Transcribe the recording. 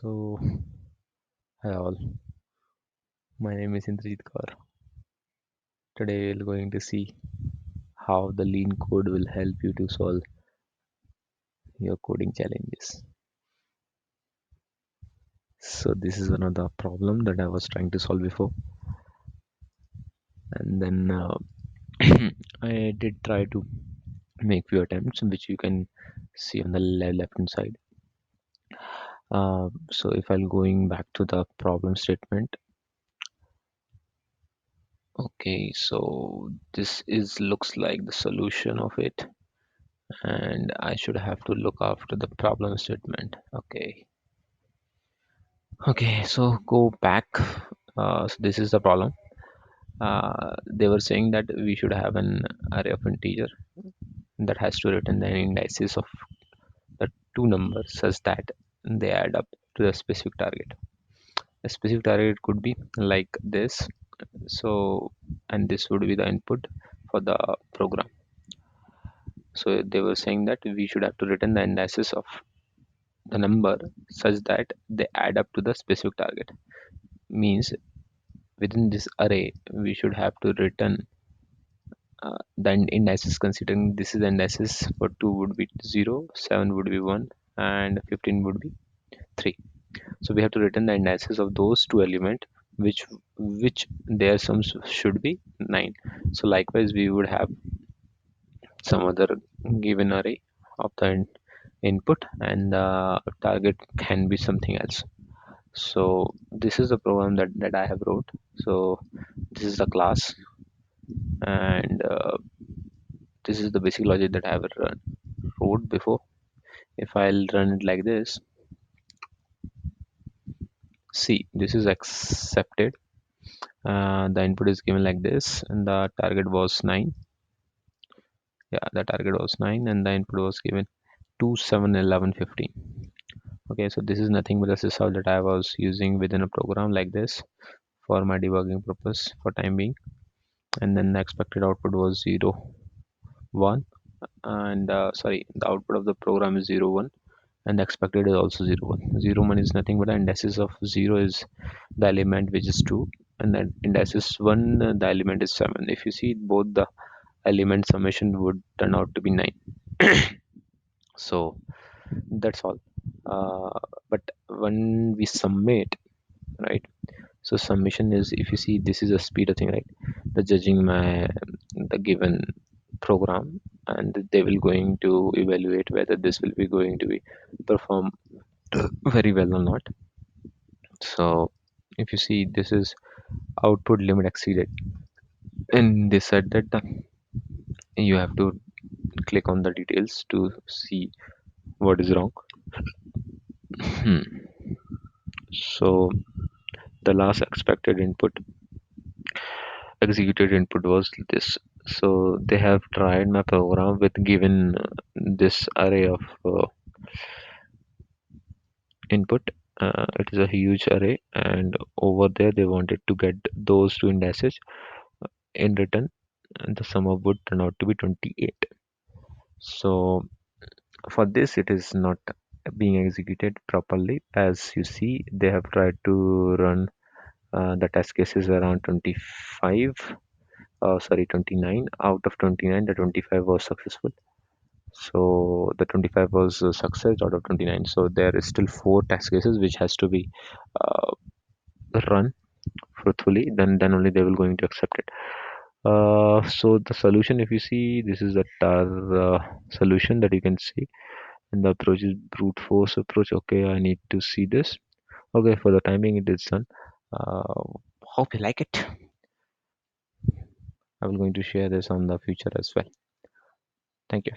So, hi all, my name is Indrajit Kaur. Today we're going to see how the lean code will help you to solve your coding challenges. So this is one of the problem that I was trying to solve before, and then I did try to make few attempts, which you can see on the left hand side. So if I'm going back to the problem statement, okay, so this is looks like the solution of it, and I should have to look after the problem statement. Okay, so go back. So this is the problem. They were saying that we should have an array of integer that has to return the indices of the two numbers such that they add up to the specific target. A specific target could be like this. So, and this would be the input for the program. So they were saying that we should have to return the indices of the number such that they add up to the specific target. Means within this array we should have to return the indices, considering this is the indices for 2 would be 0, 7 would be 1, and 15 would be 3. So we have to return the indices of those two elements, which their sums should be 9. So likewise we would have some other given array of the input, and the target can be something else. So this is the program that I have wrote. So this is the class, and this is the basic logic that I have wrote before. If I'll run it like this, see, this is accepted. The input is given like this, and the target was 9. Yeah, the target was 9, and the input was given 2, 7, 11, 15. Okay, so this is nothing but the sysal that I was using within a program like this for my debugging purpose for time being. And then the expected output was 0, 1, and sorry, the output of the program is 0, 1, and the expected is also 0, 1. 0, 1 is nothing but the indices of 0 is the element which is 2, and then indices 1, the element is 7. If you see, both the element summation would turn out to be 9. So that's all. But when we submit, right, so summation is, if you see, this is a speed of thing, right, the judging my the given program, and they will going to evaluate whether this will be going to be perform very well or not. So if you see, this is output limit exceeded, and they said that you have to click on the details to see what is wrong. So the last expected input, executed input, was this. So they have tried my program with given this array of input. It is a huge array, and over there they wanted to get those two indices in return, and the sum of would turn out to be 28. So for this, it is not being executed properly. As you see, they have tried to run the test cases around 25, sorry, 29. Out of 29, the 25 was successful. So the 25 was a success out of 29. So there is still 4 test cases which has to be uh, run truthfully. Then only they will going to accept it. So the solution, if you see, this is the solution that you can see, and the approach is brute force approach. Okay, I need to see this. Okay, for the timing it is done. uh, Hope you like it. I will going to share this on the future as well. Thank you.